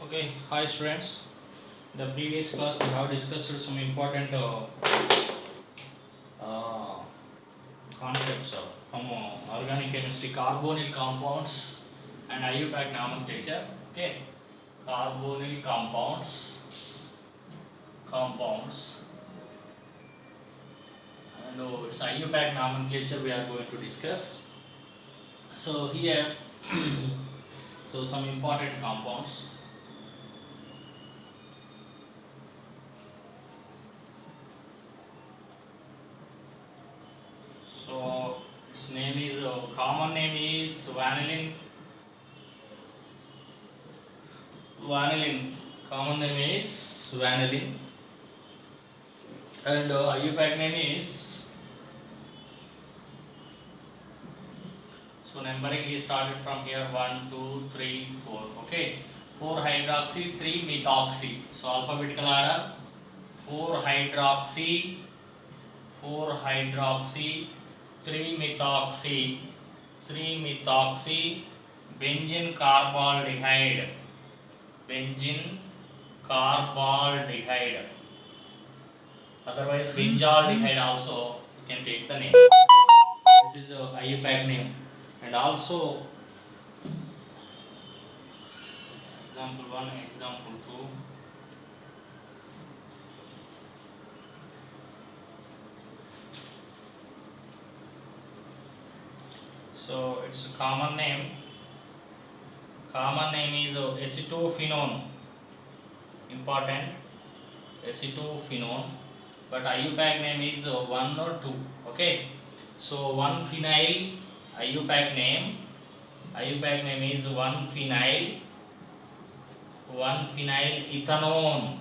Okay, hi students. The previous class we have discussed some important uh, concepts from organic chemistry, carbonyl compounds and IUPAC nomenclature. Okay, carbonyl compounds, and it's IUPAC nomenclature we are going to discuss. So here, so some important compounds. So its name is common name is vanillin. Common name is vanillin, and IUPAC name is. So numbering is started from here 1, 2, 3, 4. Okay, 4 hydroxy, 3 methoxy. So alphabetical order 4 hydroxy, 3 methoxy, benzene carbaldehyde, otherwise benzaldehyde also you can take the name. This is a IUPAC name, and also example 1, example 2. So its common name is acetophenone. Important, acetophenone, but IUPAC name is 1 or 2. Okay, so 1 phenyl IUPAC name is 1 phenyl ethanone,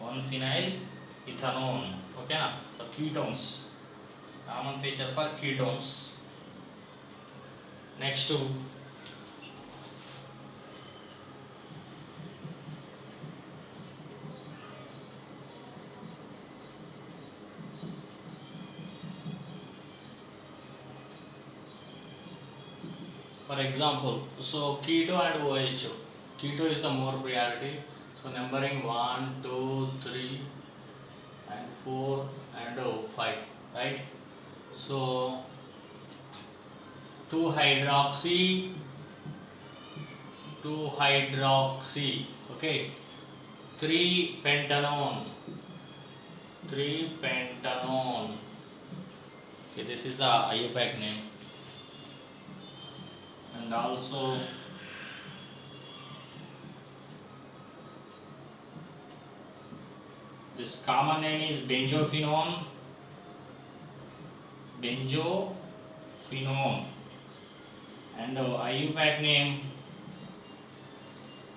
1 phenyl ethanone. Okay na, so ketones, nomenclature for ketones. Next to for example, so keto and OH. Keto is the more priority. So numbering 1, 2, 3 and 4 and 5, right? So 2 hydroxy, okay, 3 pentanone, okay, this is the IUPAC name. And also this common name is benzophenone, and IUPAC name.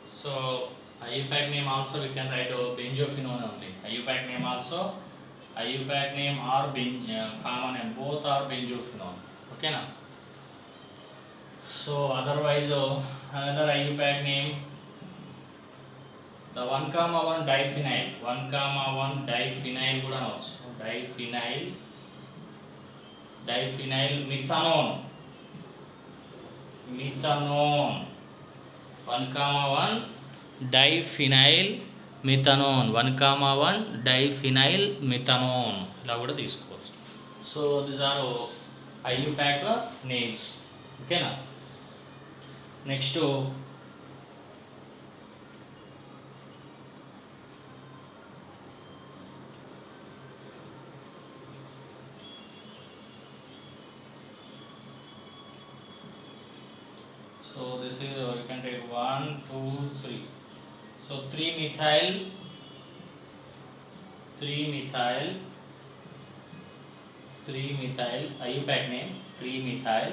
So IUPAC name also we can write benzophenone only. IUPAC name also, IUPAC name or common name, both are benzophenone. Okay na. So otherwise another IUPAC name, the 1,1 diphenyl, 1,1 diphenyl kuda అనొచ్చు. diphenyl methanone, 1,1 diphenyl methanone, 1,1 diphenyl methanone ఇలా కూడా తీసుకోవచ్చు. So these are IUPAC names. ఓకేనా. Next so this is you can take 1, 2, 3. So 3 methyl IUPAC name 3 methyl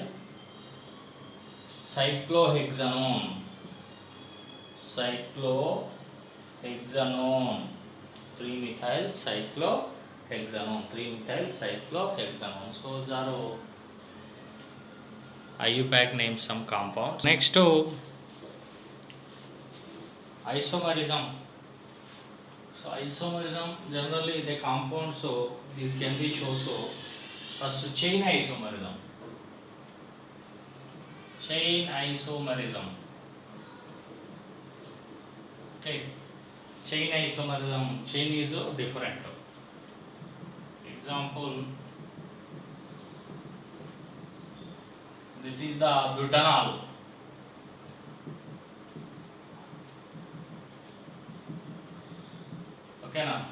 cyclohexanone, 3 methyl cyclohexanone. So these are IUPAC names, some compounds. Next to isomerism. So isomerism generally the compounds, so this can be shown. So first chain isomerism. Okay, chain isomerism, chain is different. Example, this is the butanol. Okay, na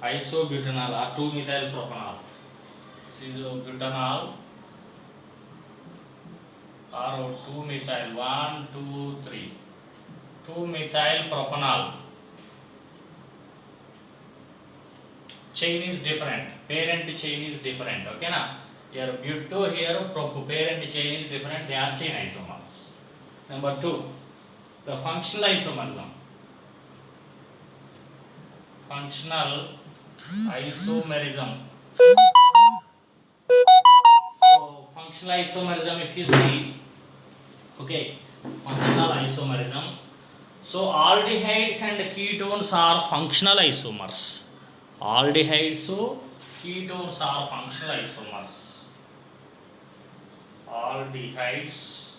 isobutanol or 2-methyl propanol. This is butanol or 2-methyl 1 2 3 2-methyl propanol. Chain is different, parent chain is different. Okay, na here buto, here parent chain is different, they are chain isomers. Number 2, the functional isomerism. Functional isomerism. So functional isomerism, if you see, okay, functional isomerism. So aldehydes and ketones are functional isomers. Aldehydes, ketones are functional isomers. Aldehydes,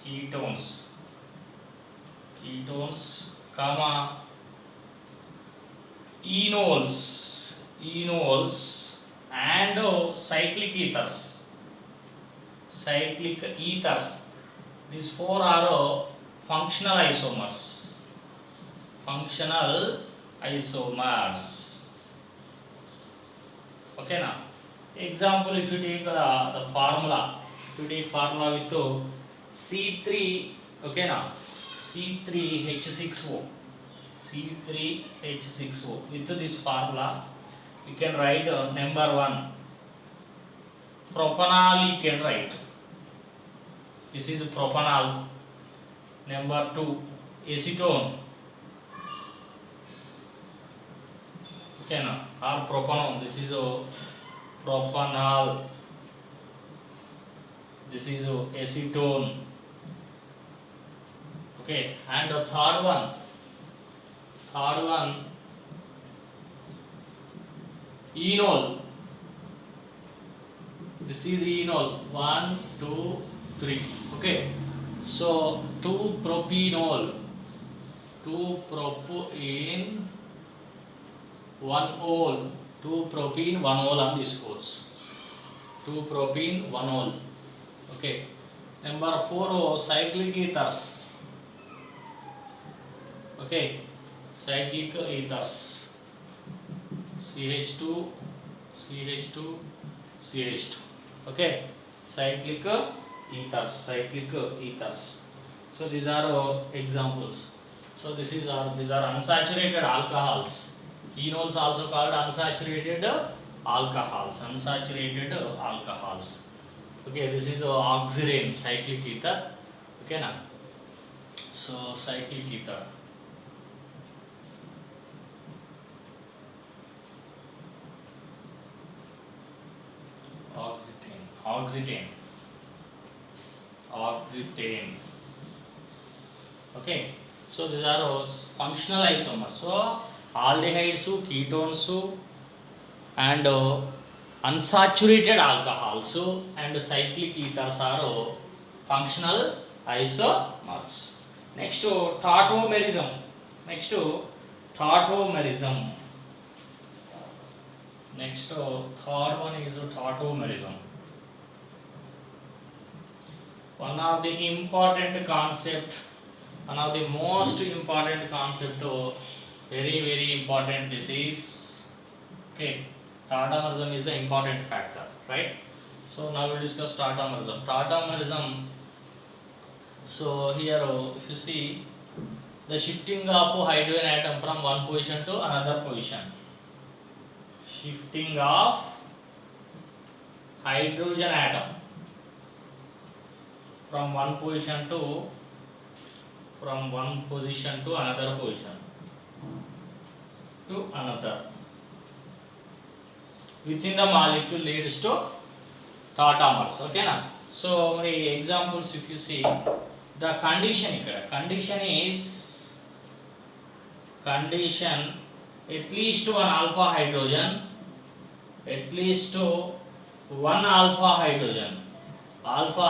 ketones, comma, enols and cyclic ethers. These 4 are functional isomers. Okay, now example, if you take the formula, with C3, okay, now C3H6O, with this formula we can write number 1 propanol, you can write, this is propanol. Number 2 acetone, okay, na, or propanol, this is propanol, this is acetone. Okay, and the third one enol, this is enol, 1 2 3. Okay, so 2-propanol, 2-propene 1-ol, 2-propene 1-ol on this course, 2-propene 1-ol. Okay, number 4 cyclic ethers. Okay, cyclic ethers, CH2. Okay, cyclic ethers. So these are examples. So these are unsaturated alcohols. Enols also called unsaturated alcohols. Okay, this is oxirane, cyclic ether. Okay, na. So cyclic ether. Oxetane. Okay, so these are functional isomers. So aldehydes, ketones and unsaturated alcohols and cyclic ethers are functional isomers. Next to tautomerism. Next, third one is tautomerism. One of the most important concept, very important, this is, okay, tautomerism is the important factor, right? So now we'll discuss tautomerism. So here if you see the shifting of hydrogen atom from one position to another position, shifting of hydrogen atom from one position to another position within the molecule leads to tautomers. Okay, na. So many examples, if you see the condition is at least one alpha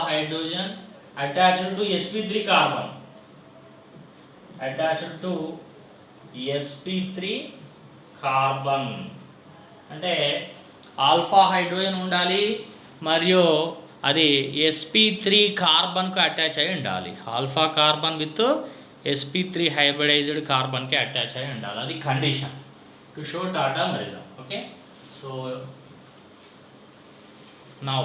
hydrogen, attached to sp3 carbon, attached to sp3 carbon. అంటే alpha hydrogen ఉండాలి మరియు అది sp3 కార్బన్కు attach అయి ఉండాలి. Alpha carbon with sp3 hybridized కార్బన్కి attach అయి ఉండాలి. అది condition to show tautomerism. Okay, so now